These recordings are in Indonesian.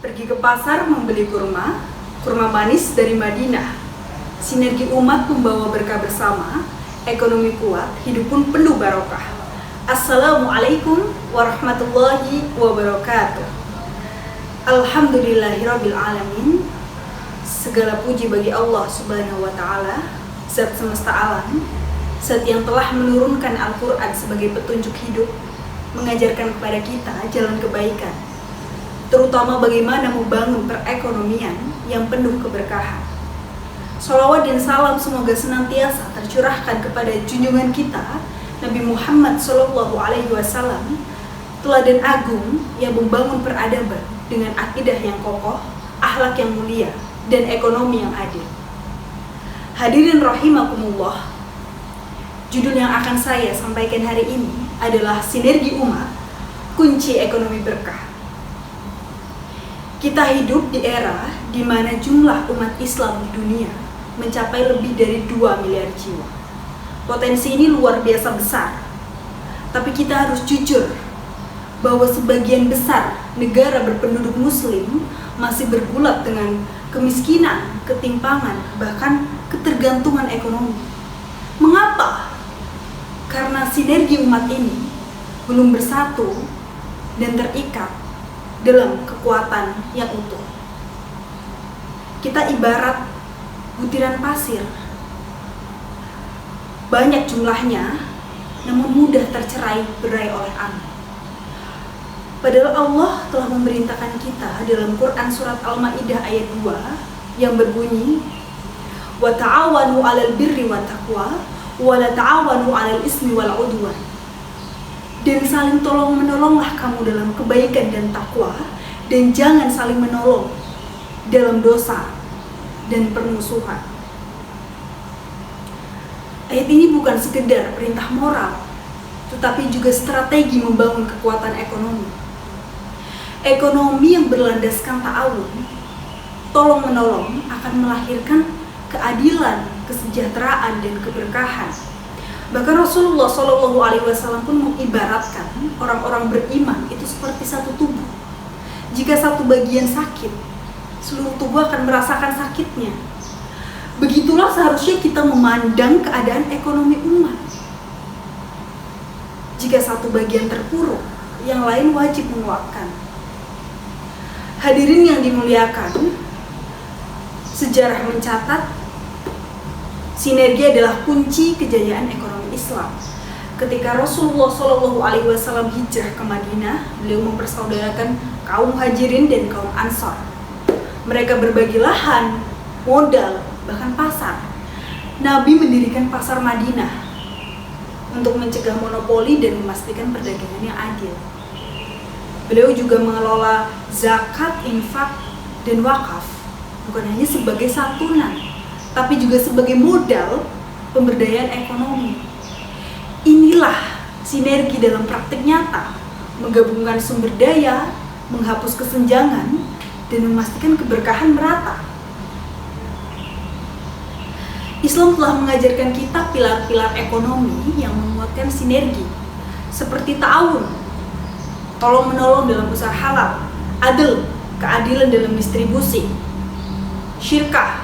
Pergi ke pasar membeli kurma, kurma manis dari Madinah. Sinergi umat membawa berkah bersama, ekonomi kuat, hidup pun penuh barokah. Assalamualaikum warahmatullahi wabarakatuh. Alhamdulillahirabbil alamin. Segala puji bagi Allah Subhanahu wa taala, Zat semesta alam, Zat yang telah menurunkan Al-Qur'an sebagai petunjuk hidup, mengajarkan kepada kita jalan kebaikan, terutama bagaimana membangun perekonomian yang penuh keberkahan. Sholawat dan salam semoga senantiasa tercurahkan kepada junjungan kita Nabi Muhammad SAW, teladan agung yang membangun peradaban dengan akidah yang kokoh, akhlak yang mulia, dan ekonomi yang adil. Hadirin rahimakumullah, judul yang akan saya sampaikan hari ini adalah Sinergi Umat, Kunci Ekonomi Berkah. Kita hidup di era di mana jumlah umat Islam di dunia mencapai lebih dari 2 miliar jiwa. Potensi ini luar biasa besar. Tapi kita harus jujur bahwa sebagian besar negara berpenduduk muslim masih bergulat dengan kemiskinan, ketimpangan, bahkan ketergantungan ekonomi. Mengapa? Karena sinergi umat ini belum bersatu dan terikat dalam kekuatan yang utuh. Kita ibarat butiran pasir, banyak jumlahnya, namun mudah tercerai berai oleh angin. Padahal Allah telah memerintahkan kita dalam Quran surat Al-Maidah ayat 2 yang berbunyi, wa ta'awanu 'alal birri wat taqwa wa la ta'awanu 'alal ismi wal 'udwan. Dan saling tolong-menolonglah kamu dalam kebaikan dan takwa, dan jangan saling menolong dalam dosa dan permusuhan. Ayat ini bukan sekedar perintah moral, tetapi juga strategi membangun kekuatan ekonomi. Ekonomi yang berlandaskan ta'awun, tolong-menolong, akan melahirkan keadilan, kesejahteraan, dan keberkahan. Bahkan Rasulullah SAW pun mengibaratkan orang-orang beriman itu seperti satu tubuh. Jika satu bagian sakit, seluruh tubuh akan merasakan sakitnya. Begitulah seharusnya kita memandang keadaan ekonomi umat. Jika satu bagian terpuruk, yang lain wajib menguatkan. Hadirin yang dimuliakan, sejarah mencatat sinergi adalah kunci kejayaan ekonomi Islam. Ketika Rasulullah SAW hijrah ke Madinah, beliau mempersaudarakan kaum Muhajirin dan kaum Ansor. Mereka berbagi lahan, modal, bahkan pasar. Nabi mendirikan pasar Madinah untuk mencegah monopoli dan memastikan perdagangan yang adil. Beliau juga mengelola zakat, infak, dan wakaf, bukan hanya sebagai santunan, tapi juga sebagai modal pemberdayaan ekonomi. Inilah sinergi dalam praktik nyata, menggabungkan sumber daya, menghapus kesenjangan, dan memastikan keberkahan merata. Islam telah mengajarkan kita pilar-pilar ekonomi yang menguatkan sinergi, seperti ta'awun, tolong-menolong dalam usaha halal, adil, keadilan dalam distribusi, syirkah,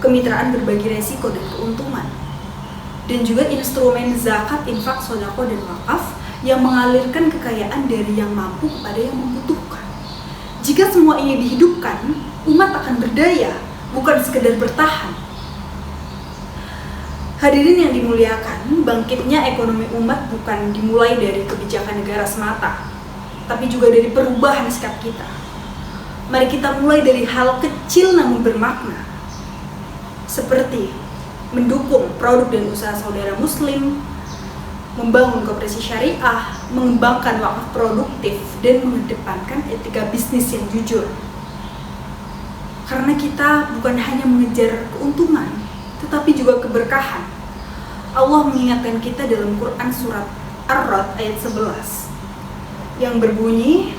kemitraan berbagi resiko dan keuntungan, dan juga instrumen zakat, infak, sedekah, dan wakaf yang mengalirkan kekayaan dari yang mampu kepada yang membutuhkan. Jika semua ini dihidupkan, umat akan berdaya, bukan sekedar bertahan. Hadirin yang dimuliakan, bangkitnya ekonomi umat bukan dimulai dari kebijakan negara semata, tapi juga dari perubahan sikap kita. Mari kita mulai dari hal kecil namun bermakna, seperti mendukung produk dan usaha saudara muslim, membangun koperasi syariah, mengembangkan wakaf produktif, dan mengedepankan etika bisnis yang jujur. Karena kita bukan hanya mengejar keuntungan, tetapi juga keberkahan. Allah mengingatkan kita dalam Quran surat Ar-Ra'd ayat 11 yang berbunyi,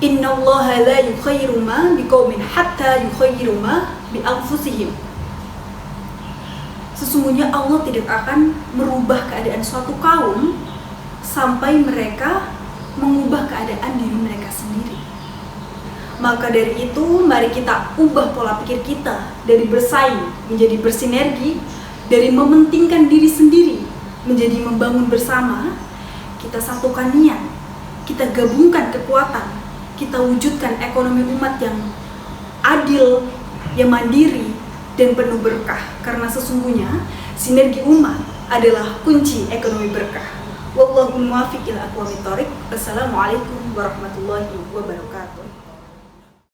Innallaha la yukhayyiru ma biqaumin hatta yukhayyiru ma bi anfusihim. Sesungguhnya Allah tidak akan merubah keadaan suatu kaum sampai mereka mengubah keadaan diri mereka sendiri. Maka dari itu, mari kita ubah pola pikir kita dari bersaing menjadi bersinergi, dari mementingkan diri sendiri menjadi membangun bersama. Kita satukan niat, kita gabungkan kekuatan, kita wujudkan ekonomi umat yang adil, yang mandiri, dan penuh berkah. Karena sesungguhnya sinergi umat adalah kunci ekonomi berkah. Wallahu muwaffiq ila aqwamit thoriq. Wassalamualaikum warahmatullahi wabarakatuh.